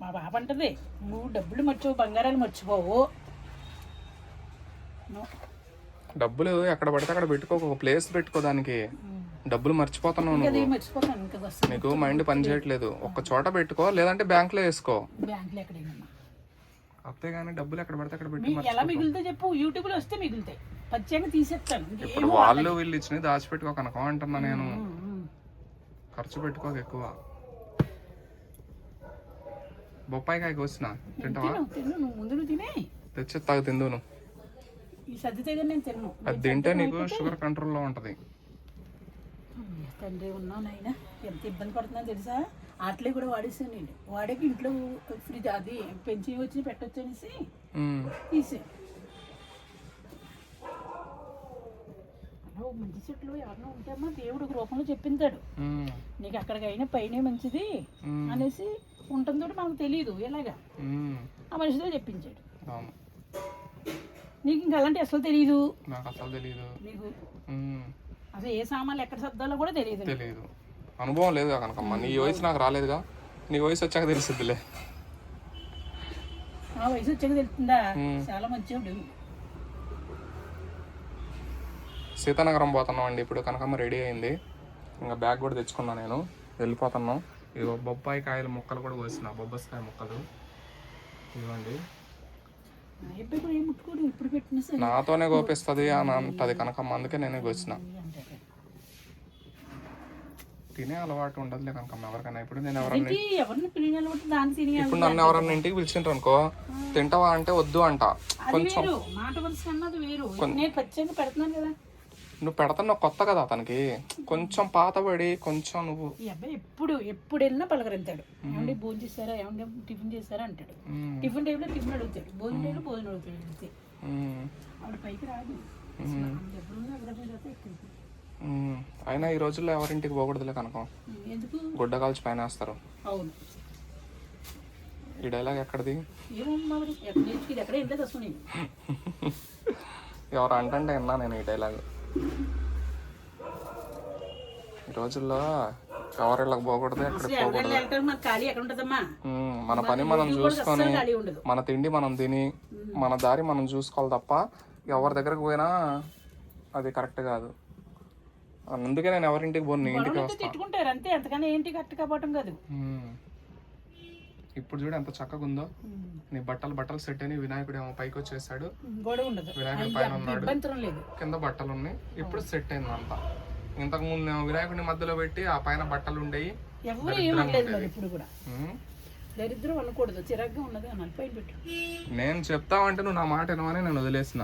మా పాప అంటది నువ్వు డబ్బులు మర్చిపోవు బంగారాలు మర్చిపోవు. డబ్బులు ఎక్కడ పడితే అక్కడ పెట్టుకో, ఒక ప్లేస్ పెట్టుకో దానికి. డబ్బులు మర్చిపోతున్నావు నువ్వు, మర్చిపోతాను ఇంకా వస్తాను. నీకు మైండ్ పని చేయట్లేదు. ఒక్క చోట పెట్టుకో, లేదంటే బ్యాంక్ లో వేసుకో. బ్యాంకులో ఎక్కడైనా అంతే కానీ డబ్బులు ఎక్కడ పడితే అక్కడ పెట్టి ఎలా మిగులుతాయి చెప్పు? యూట్యూబ్ లో వస్తే మిగులుతాయి, పచ్చగా తీసేస్తాను. ఇప్పుడు వాళ్ళు వీళ్ళు ఇచ్చిన దాచిపెట్టుకో కనుక అంటున్నా నేను. ఖర్చు పెట్టుకోక ఎక్కువ. బొప్పాయికాయ కోసిన తింటావా? ముందు తినే తెచ్చి తాగు తిందును. ఈ సర్దితే నేను తిన్ను. అది తింటే నీకు షుగర్ కంట్రోల్లో ఉంటది. తండ్రి ఉన్నానైనా ఎంత ఇబ్బంది పడుతున్నా తెలుసా? అట్లే కూడా వాడేసాను నేను. వాడేకి ఇంట్లో ఫ్రిడ్జ్ అది పెంచి వచ్చి పెట్టొచ్చు అనేసి తీసాను. మంచి చెట్లు ఎవరినో ఉంటామా దేవుడు ఒక రూపంలో చెప్పించాడు, నీకు అక్కడికి అయినా పైన మంచిది అనేసి ఉంటుందో మనకు తెలియదు. ఎలాగా ఆ మనిషితో చెప్పించాడు. నీకు ఇంకా అలాంటి అసలు తెలియదు. నాకు అసలు తెలియదు. నీకు అసలు ఏ సామాన్లు ఎక్కడ సర్దాలో కూడా తెలియదు. అనుభవం లేదుగా కనుకమ్మ. నీ వయసు నాకు రాలేదుగా, నీ వయసు వచ్చాక తెలుస్తుందిలే. ఆ వయసు వచ్చాక తెలుస్తుందా? చాలా మంచివాడు. సీతానగరం పోతున్నాం అండి ఇప్పుడు. కనకమ్మ రెడీ అయింది, ఇంకా బ్యాగ్ కూడా తెచ్చుకున్నా నేను. వెళ్ళిపోతున్నాం. ఇదిగో బొప్పాయి కాయల ముక్కలు కూడా కోసిన, బొబ్బస్కాయ ముక్కలు ఇవ్వండి. నాతోనే కోపిస్తుంది అని అంటది కనకమ్మ, అందుకే నేనే కోసిన. తినే అలవాటు ఉండదులే కనకమ్మ ఎవరికైనా. ఇప్పుడు నేను ఇప్పుడు నన్ను ఎవరన్నా ఇంటికి పిలిచిండ్రు అనుకో, తింటావా అంటే వద్దు అంట. కొంచెం నువ్వు పెడతావు కొత్త కదా అతనికి, కొంచెం పాతబడి కొంచెం నువ్వు. ఎప్పుడు వెళ్ళినా పలకరింతాడు. ఏమంటే భోజనం చేస్తారా, ఏమంటే టిఫిన్ చేస్తారా అంటాడు. టిఫిన్ టైంలో టిఫిన్ అడుగుతాడు, భోజనం టైంలో భోజనం అడుగుతాడు. ఆవిడ పైకి రాదు. అయినా ఈ రోజుల్లో ఎవరింటికి పోకూడదులే కనుక. ఎందుకు? గుడ్డ కాల్చి పైన వేస్తారు. అవును. ఈ డైలాగ్ ఎక్కడిది? ఎవరు అంటే విన్నా నేను ఈ డైలాగ్. ఈ రోజుల్లో ఎవరిళ్ళకి పోకూడదు, ఎక్కడికి పోకూడదు. మన పని మనం చూసుకొని, మన తిండి మనం తిని, మన దారి మనం చూసుకోవాలి తప్ప ఎవరి దగ్గరకు పోయినా అది కరెక్ట్ కాదు. అందుకే నేను ఎవరింటికి పోను, నీ ఇంటికి వస్తాను అంతే. అంతకన్నా ఏంటి కరెక్ట్ కావటం కాదు. ఇప్పుడు చూడు ఎంత చక్కగా ఉందో నీ బట్టలు సెట్ అని. వినాయకుడు ఏమో పైకి వచ్చేసాడు, వినాయకుడు పైన ఉన్నాడు, కింద బట్టలు ఉన్నాయి. ఇప్పుడు సెట్ అయింది అంతా. ఇంతకు ముందు వినాయకుడిని మధ్యలో పెట్టి ఆ పైన బట్టలు ఉండేవి. దరిద్రం అనకూడదు, చిరాగ్గా ఉన్నది అన్నాను, పైన పెట్టు. నేను చెప్తావంటే నువ్వు నా మాట వినవని నేను వదిలేసిన.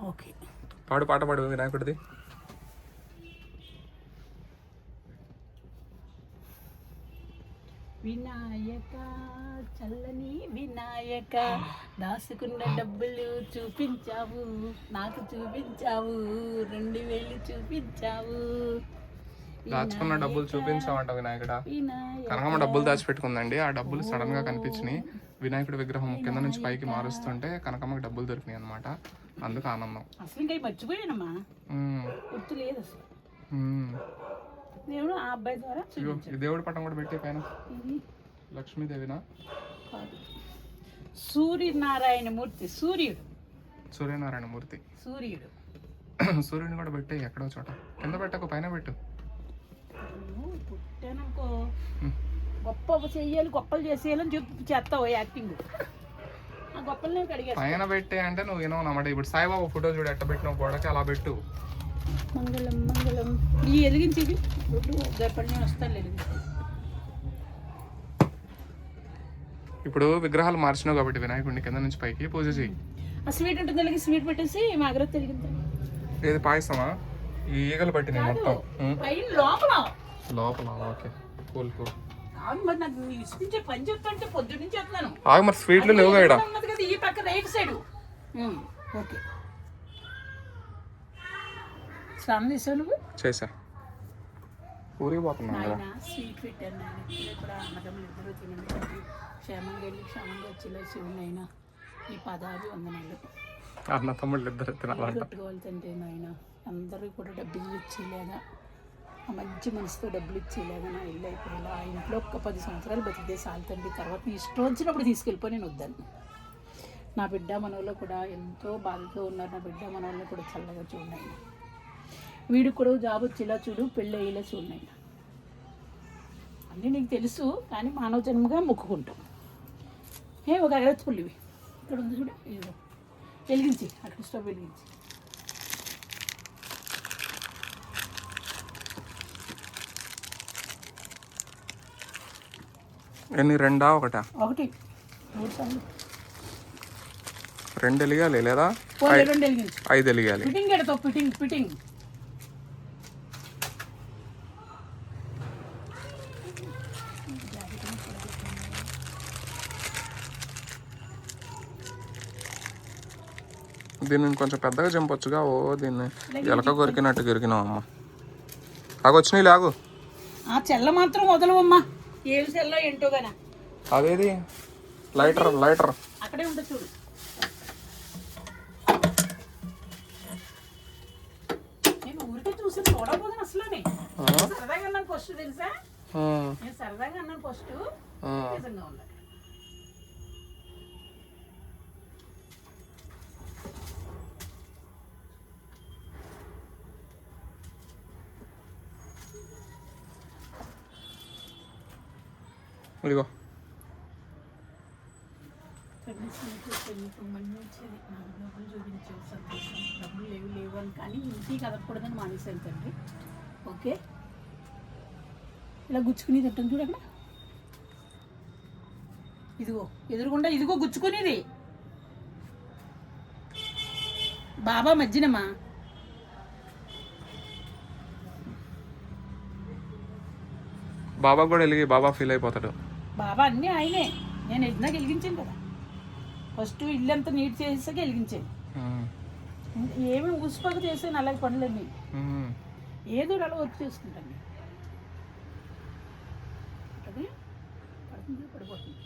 ఓకే, పాడు, పాట పాడు వినాయకుడిది. వినాయక చల్లని వినాయక, దాసుకున్న డబ్బులు చూపించావు, నాకు చూపించావు, 2000 చూపించావు. దాచుకున్న డబ్బులు చూపించావంట వినాయకుడా. కనకమ్మ డబ్బులు దాచిపెట్టుకుందండి. ఆ డబ్బులు సడన్ గా కనిపించినాయి. వినాయకుడి విగ్రహం కింద నుంచి పైకి మారుస్తుంటే కనకమ్మకి డబ్బులు దొరికినాయి అనమాట. అందుకు ఆనందం. అసలు ఇంకా మర్చిపోయానమ్మా, గుర్తు లేదు అసలు. దేవుడు ఆ అబ్బాయి ద్వారా దేవుడి పటం కూడా పెట్టి పైన లక్ష్మీదేవినా సూర్యనారాయణ మూర్తి, సూర్యనారాయణ మూర్తి, సూర్యుని కూడా పెట్టి ఎక్కడో చోట కింద పెట్టకు, పైన పెట్టు. పుట్టాననుకో గొప్ప చెయ్యాలి, గొప్పలు చేసేయాలని చేస్తావు యాక్టింగ్. ఆ గొప్పలు నేను అడిగా పైన పెట్టే అంటే నువ్వు వినవన్నమాట. ఇప్పుడు సాయిబాబా ఫోటో చూడు ఎట్ట పెట్టినావు గోడకి, అలా పెట్టు. మంగళం మంగళం ఈ ఎదిగించేది గర్భణ్యం వస్తాను ఎదిగించి. ఇప్పుడు విగ్రహాలు మార్చినావు కాబట్టి వినాయకుడిని కింద నుంచి పైకి పూజ చేయి. ఆ స్వీట్ ఉంటుంది, అలాగే స్వీట్ పెట్టేసి మా అగ్రత తిరిగింది. ఏది పాయసమా? ఈ ఈగలు పట్టినాయి మొత్తం లోపల. Okay, cool cool. మరి నాకు ఇష్టించే పని చెప్తాంటే పొద్దు నుంచి చెప్తున్నాను. మరి స్వీట్లు లేవు కదా ఈ పక్క రైట్ సైడ్. ఓకే, స్నానం చేసావు నువ్వు? చేసా. ఊరికి పోతున్నాం కదా. నాయన స్వీట్ పెట్టాను నాయన. ఇప్పుడే కూడా అన్నదమ్ములు ఇద్దరు తినండి, క్షేమంగా వెళ్ళి క్షేమంగా వచ్చేలా శివుని నాయన. ఈ పదాలు వందనాలు. అన్న తమ్ముళ్ళు ఇద్దరు తినాలంట. పెట్టుకోవాలి తండ్రి నాయన. అందరూ కూడా డబ్బులు ఇచ్చేలాగా, ఆ మంచి మనసుతో డబ్బులు ఇచ్చేలాగా నా ఇల్లు అయిపోయేలా, ఆ ఇంట్లో ఒక 10 సంవత్సరాలు బతికితే చాలు తండ్రి. తర్వాత నీ ఇష్టం వచ్చినప్పుడు తీసుకెళ్ళిపోయి నేను వద్దాను. నా బిడ్డ మనవలో కూడా ఎంతో బాధతో ఉన్నారు. నా బిడ్డ మనవల్ని కూడా చల్లగా చూడండి. వీడికి కూడా జాబ్ వచ్చేలా చూడు, పెళ్ళి అయ్యేలా చూడండి. అన్నీ నీకు తెలుసు, కానీ మానవ జన్మగా మొక్కుకుంటాం. ఒక అగరత్తి పుల్లివి ఇక్కడ ఉంది చూడు, ఇదిగో వెలిగించి, అక్కడ స్టవ్ వెలిగించి. ఎన్ని, 2 ఒకటా? 1 3 సార్లు 2 వెలిగాలి లేదా 2 వెలిగించి 5 వెలిగాలి. ఫిట్టింగ్ ఎడతావు, ఫిట్టింగ్ దీన్ని కొంచెం పెద్దగా చంపొచ్చుగా. ఓ దీన్ని ఎలక కొరికినట్టు కొరికినావు అమ్మ. వచ్చినాయి లాగు. ఆ చెల్ల మాత్రం వదలవమ్మా. ఏం చెల్లో ఏంటో గానా. అదేది లైటర్ అక్కడే ఉంటుంది చూడు. నేను ఊరికే చూసి చూడబోదని అసలు సరదాగా అన్నాను ఫస్ట్, తెలుసా? నేను సరదాగా అన్నాను ఫస్ట్, నిజంగా ఉండాలి. ఇదిగో డబ్బులు లేవు అని కానీ ఇంటికి కదపకూడదని మానేసాను తండ్రి. ఓకే, ఇలా గుచ్చుకుని తింటాను చూడు అక్కడ. ఇదిగో ఎదురుగుండా, ఇదిగో గుచ్చుకునేది బాబా మధ్యనమ్మా. బాబా కూడా వెలిగి బాబా ఫీల్ అయిపోతాడు. బాబా అన్నీ ఆయనే. నేను ఎదినాక వెలిగించాను కదా. ఫస్ట్ ఇల్లంతా నీట్ చేసాక వెలిగించాను. ఏమి ఊసిపోక చేసాను అలాగే పనులన్నీ. ఏదో అలా వర్క్ చేసుకుంటాను. అది పడిపోతుంది.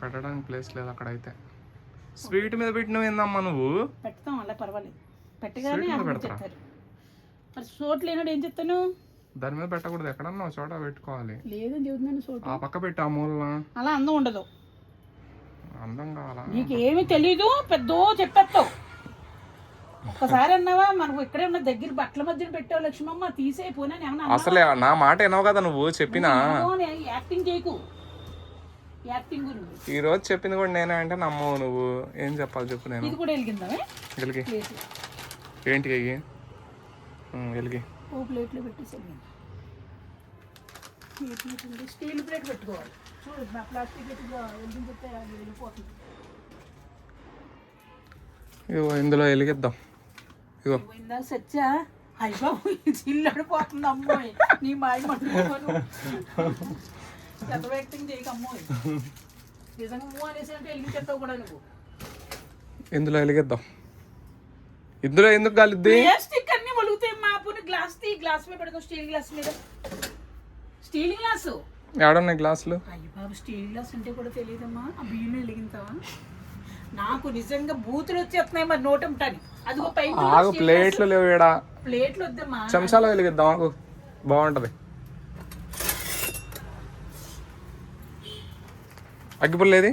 పెట్టడానికి ప్లేస్ లేదు అక్కడ. అయితే స్వీట్ మీద పెట్టినవి ఏందమ్మా నువ్వు? పెడతాం, అలా పర్వాలేదు. పెట్టగానే చెప్తారు. మరి చోటు లేనాడు ఏం చెప్తాను? దాని మీద పెట్టకూడదు, ఎక్కడన్నా చోట పెట్టుకోవాలి. లేదని చెబుతున్నాను, చోటు ఆ పక్క పెట్టి ఆ మూలన. అలా అందం ఉండదు. అందం కావాలా? నీకేమి తెలీదు, పెద్దో చెప్పేస్తావు. ఒక్కసారి అన్నావా మనకు ఇక్కడే ఉన్న దగ్గర బట్టల మధ్యన పెట్టావు లక్ష్మమ్మ, తీసేపోయినా ఏమన్నా అసలే నా మాట వినవు కదా నువ్వు. చెప్పినా యాక్టింగ్ చేయకు. యాక్టింగ్ ఈ రోజు చెప్పింది కూడా నేనే అంటే నమ్మవు నువ్వు. ఏం చెప్పాలి చెప్పు. నేను ఇది కూడా వెలిగిందావే. వెలిగి ఏంటి అయ్యి? వెలిగి ఓ ప్లేట్లో పెట్టేసి స్టీల్ ప్లేట్ పెట్టుకోవాలి. చూడు నా ప్లాస్టిక్ వెలిగించితే అది వెళ్ళిపోతుంది. ఇగో ఇందులో వెలిగిద్దాం. ఇగో ఇందాక సచ్చా అయ్యో చిల్లు అడిపోతుంది అమ్మాయి. నీ మాయ మట్టుకోను పెద్ద యాక్టింగ్ చేయక అమ్మాయి. నిజంగా మూవ్ అనేసి అంటే వెలిగించేస్తావు కూడా నువ్వు. ఇందులో వెలిగిద్దాం. ఇందులో ఎందుకు కాలిద్ది? ప్లాస్టిక్ అన్ని వలుగుతాయి. మా పూని గ్లాస్ తీ, గ్లాస్ మీద పెడతాం. స్టీల్ గ్లాస్ మీద. స్టీల్ గ్లాసు ఏడున్నాయి గ్లాసులు? అయ్యి బాబు, స్టీల్ గ్లాస్ అంటే కూడా తెలియదమ్మా. ఆ బియ్యం వెలిగింతావా? నాకు నిజంగా బూతులు వచ్చేస్తున్నాయి. మరి నోటంటాని అదిగో పైకి ప్లేట్లు లేవు. ఏడా ప్లేట్లు వద్దమ్మా, చెంచాలో వెలిగిద్దాం. మాకు బాగుంటది. అగ్గిపుల్లేది?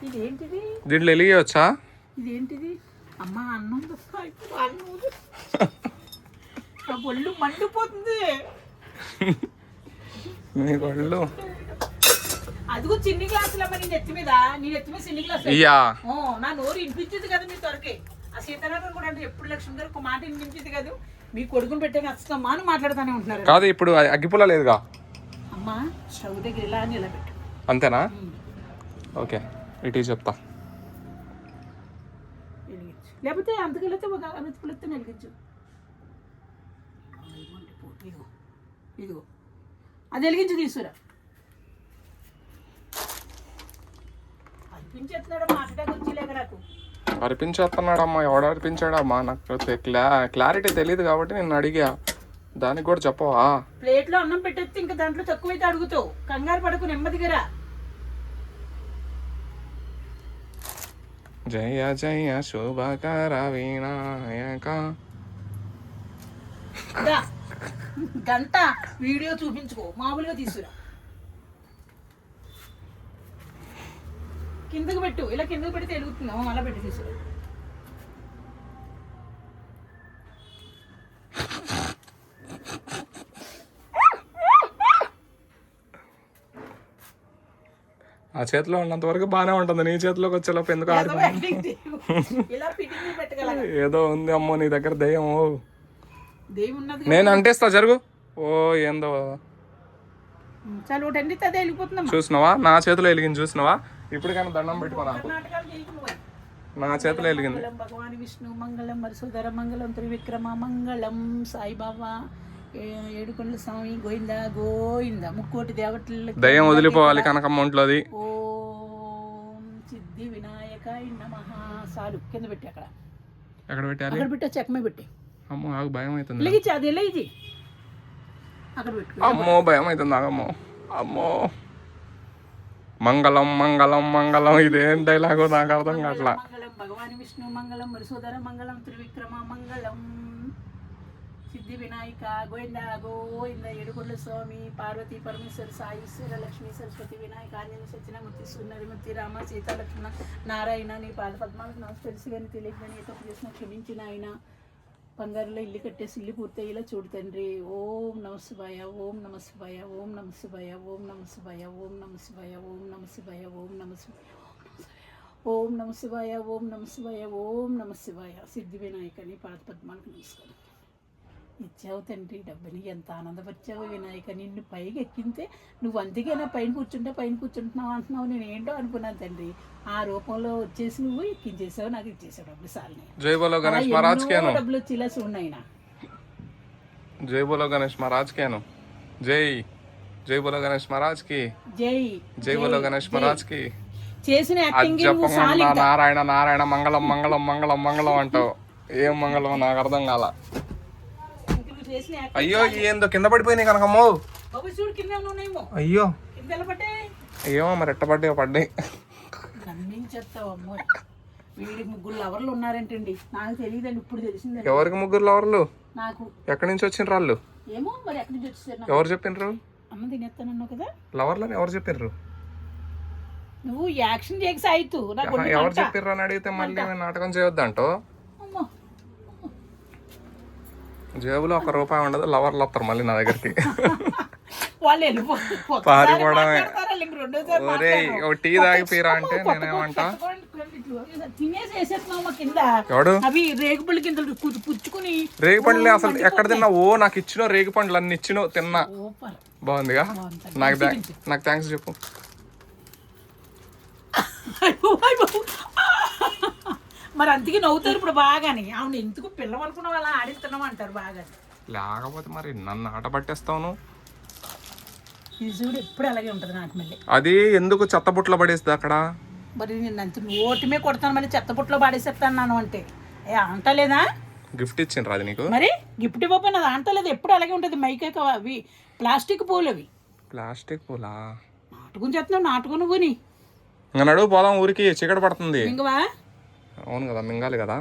ఇదేంటిది? దీంట్లో వెలిగేయచ్చా? ఇదేంటిది అమ్మా? అన్నం నా ఒళ్ళు మండిపోతుంది. మీ ఒళ్ళు అదిగో చిన్ని గ్లాసులు అమ్మ. నీ నెత్తి మీద చిన్ని గ్లాసు. నా నోరు వినిపించింది కదా మీ త్వరకే. ఆ సీతారామన్ కూడా అంటే ఎప్పుడు లక్ష్మి గారు ఒక మాట వినిపించింది కదా, మీ కొడుకుని పెట్టే నచ్చుతామా అని మాట్లాడుతూనే ఉంటున్నారు. కాదు ఇప్పుడు అగ్గిపుల్ల లేదుగా అమ్మా. స్టవ్ దగ్గర ఇలా నిలబెట్టు. అంతేనా? ఓకే, ఇటు చెప్తా. లేకపోతే అంతకెళ్ళితే ఒక అరచుకులెత్తే వెలిగించు. ఇదిగో అది వెలిగించి తీసుకురా. అనిపించేస్తున్నాడు మాట్లాడక వచ్చేలేక నాకు. అర్పించేస్తున్నాడమ్మా, ఎవడు అర్పించాడమ్మా? నాకు క్లారిటీ తెలియదు కాబట్టి నేను అడిగా. దానికి కూడా చెప్పవా? ప్లేట్లో అన్నం పెట్టేస్తే ఇంకా దాంట్లో తక్కువైతే అడుగుతావు. కంగారు పడకు, నెమ్మదిగా. జయ జయ శుభకర వినాయక. గంట వీడియో చూపించుకో, మామూలుగా తీసుకురా. కిందకు పెట్టు, ఇలా కిందకు పెడితే ఎలుగుతున్నావు, అలా పెట్టి తీసుకురా. ఆ చేతిలో ఉన్నంత వరకు బాగానే ఉంటుంది, నీ చేతిలోకి వచ్చేలోపు ఎందుకు ఆడుతుంది? ఏదో ఉంది అమ్మో నీ దగ్గర దయ్యం. నేను అంటేస్తా, జరుగు. ఓ ఏందో చూసినావా? నా చేతిలో వెలిగింది చూసినావా? ఇప్పటికైనా దండం పెట్టుకో. నాకు నా చేతిలో వెలిగింది. భగవాన్ విష్ణు మంగళం, మరుసూదర మంగళం, త్రివిక్రమ మంగళం, సాయిబాబా, ఏడుకొండల స్వామి, గోయిందా గోయిందా, ముక్కోటి దేవతలు. దయ్యం వదిలిపోవాలి కనకమ్మ ఒంట్లోది. ఓం సిద్ధి వినాయక నమః. సాలు కింద పెట్టి అక్కడ పెట్టాలి. అక్కడ పెట్టా, చెక్కమే పెట్టి. అమ్మో నాకు భయం అవుతుంది. లేచి అది లేచి అక్కడ పెట్టు. అమ్మో భయం అవుతుంది. ఆగమ్మో. అమ్మో మంగళం మంగళం మంగళం, ఇదేం డైలాగో నాకు అర్థం కావట్లా. మంగళం భగవాన్ విష్ణు మంగళం, మరుసూదర మంగళం, త్రివిక్రమ మంగళం, సిద్ధి వినాయక గోవింద గోవింద, ఏడుకొండల స్వామి, పార్వతీ పరమేశ్వర, సాయిశ్వర, లక్ష్మీ, సరస్వతి, వినాయక, ఆంజనేయ, సత్యనామూర్తి, సుందరిమూర్తి, రామ, సీత, లక్ష్మణ, నారాయణ, నీ పాద పద్మాలకు నాకు తెలిసి కానీ తెలియదు కానీ ఏ తప్పు చేసినా క్షమించిన ఆయన. బంగారులో ఇల్లు కట్టేసి ఇల్లు పూర్తయ్యేలా చూడు తండ్రి. ఓం నమ శివాయ, ఓం నమ శివాయ, ఓం నమ శివాయ, ఓం నమ శివాయ, ఓం నమ శివాయ, ఓం నమ శివాయ, ఓం నమ శివాయ, ఓం నమ శివాయ, ఓం నమ శివాయ, ఓం నమ శివాయ. సిద్ధి వినాయకని పాద పద్మాలకు తీసుకోండి. ఇచ్చావు తండ్రి డబ్బుని, ఎంత ఆనందపరిచావు వినాయక. నిన్ను పైకి ఎక్కింతే నువ్వు అందుకేనా పైన కూర్చుంటున్నావు అంటున్నావు. నేను ఏంటో అనుకున్నాను తండ్రి. ఆ రూపంలో వచ్చేసి నువ్వు ఎక్కించేసావు, నాకు ఇచ్చేసావు డబ్బులు. సార్ని జై బోలో గణేష్ మహారాజ్ కి డబ్బులు వచ్చేలా చూడైనా. జై బోలో గణేష్ మహారాజ్ కి జై. జై బోలో గణేష్ మహారాజ్ కి జై. జై బోలో గణేష్ మహారాజ్ కి. చేసిన యాక్టింగ్ నారాయణ నారాయణ మంగళం మంగళం మంగళం మంగళం అంటావు. ఏం మంగళం నాకు అర్థం కాల. అయ్యో ఏందో కింద పడిపోయినాయి కనకమ్మో. అయ్యో అయ్యో మరి ఎట్ట పడ్డాయి. చెప్తావమ్మో, వీడికి 3 లవర్లు ఉన్నారంటండి. నాకు తెలియదండి, ఇప్పుడు తెలిసిందండి. ఎవరికి 3 లవర్లు? నాకు. ఎక్కడి నుంచి వచ్చిండ్రు వాళ్ళు? ఏమో మరి ఎక్కడి నుంచి వచ్చేసారు. ఎవరు చెప్పిండ్రు? అమ్మ తినేస్తానన్నావు కదా. లవర్లని ఎవరు చెప్పిండ్రు? నువ్వు యాక్షన్ చేయక సాయితు. ఎవరు చెప్పిర్రు అని అడిగితే మళ్ళీ నాటకం చేయొద్దంటో. జేబులో 1 రూపాయి ఉండదు, లవర్లు వస్తారు మళ్ళీ నా దగ్గరికి. పారిపోవడమే. ఒరే టీ తాగిపోయిరా అంటే నేనేమంటా, ఎవడు రేగిపండ్లు అసలు ఎక్కడ తిన్నా? ఓ నాకు ఇచ్చినో రేగిపండ్లు అన్ని ఇచ్చినో తిన్నా. బాగుందిగా. నాకు థ్యాంక్స్ చెప్పు. మరి అందుకే నవ్వుతారు ఇప్పుడు బాగాని. అవును, ఎందుకు పిల్లవనుకున్న వాళ్ళ ఆడిస్తున్నాం అంటారు బాగా. లేకపోతే మరి నన్ను ఆట పట్టేస్తావు. ఇది చూడు ఎప్పుడు అలాగే ఉంటుంది నాకు. మళ్ళీ అది ఎందుకు చెత్తబుట్లో పడేస్తుంది అక్కడ. మరి నేను అంత ఓటమే కొడతాను, మళ్ళీ చెత్తబుట్లో పడేసేస్తాను అంటే అంటలేదా? గిఫ్ట్ ఇచ్చిండ్రు అది నీకు? మరి గిఫ్ట్ ఇవ్వకపోయినా అది అంటలేదు. ఎప్పుడు అలాగే ఉంటుంది. మైకే అవి ప్లాస్టిక్ పూలు. అవి ప్లాస్టిక్ పూలా? నాటుకుని చేస్తున్నావు, నాటుకుని పోని. ఇంకా నడువు పోదాం ఊరికి, చీకటి పడుతుంది. మింగవా? అవును కదా, మింగాలి కదా.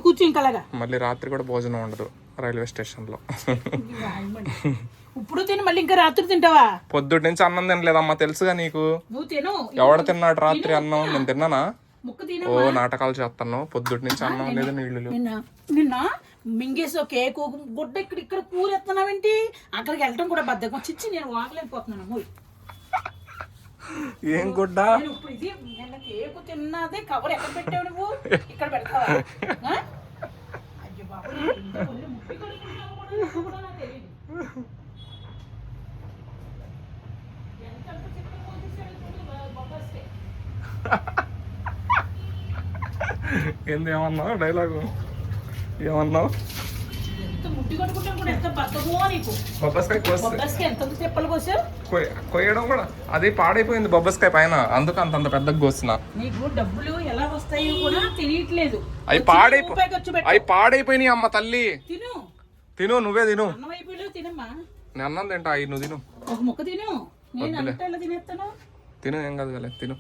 కూర్చో ఇంకా అలాగా. మళ్ళీ రాత్రి కూడా భోజనం ఉండదు రైల్వే స్టేషన్ లో. ఇప్పుడు తిని మళ్ళీ ఇంకా రాత్రి తింటావా? పొద్దుటి నుంచి అన్నం తినలేదమ్మా, తెలుసుగా నీకు. నువ్వు తిను. ఎవడ తిన్నాడు రాత్రి అన్నం? నేను తిన్నానా? ఓ నాటకాలు చేస్తాను. పొద్దుటి నుంచి అన్నం లేదు, నీళ్ళు. నిన్న మింగేసి ఒక కేక్ గుడ్డ ఇక్కడ కూర ఎత్తున్నావేంటి? అక్కడికి వెళ్ళటం కూడా బద్దకం. చిచ్చి నేను వాకలేకపోతున్నాను. ఏం గుడ్డ? ఇప్పుడు ఇది నిన్న కేకు తిన్నదే కవర్ ఎక్కడ పెట్టావు నువ్వు? ఇక్కడ పెడతావా? అయ్యో బాబు, ఏంది ఏమన్నావు? డైలాగు ఏమన్నావు? ఎంత ముట్టి కొట్టుకుంటాం కూడా ఎంత బద్దమో నీకు. బొబ్బస్కాయ కోస్తే బొబ్బస్కాయ ఎంత తిప్పలు కోసావు. కొయ్యడం కూడా అది పాడైపోయింది బొబ్బస్కాయ పైన, అందుకు అంతంత పెద్దగా కోస్తున్నా. నీకు డబ్బులు ఎలా వస్తాయో కూడా తెలియట్లేదు. అవి పాడైపోయినాయి అమ్మ తల్లి. తిను తిను, నువ్వే తిను. అన్నం అయిపోయి తినమ్మా. నేను అన్నం తింటా, అవి నువ్వు తిను. ఒక ముక్క తిను. నేను అంతా ఎలా తినేస్తాను. తిను, ఏం కాదు కదా, తిను.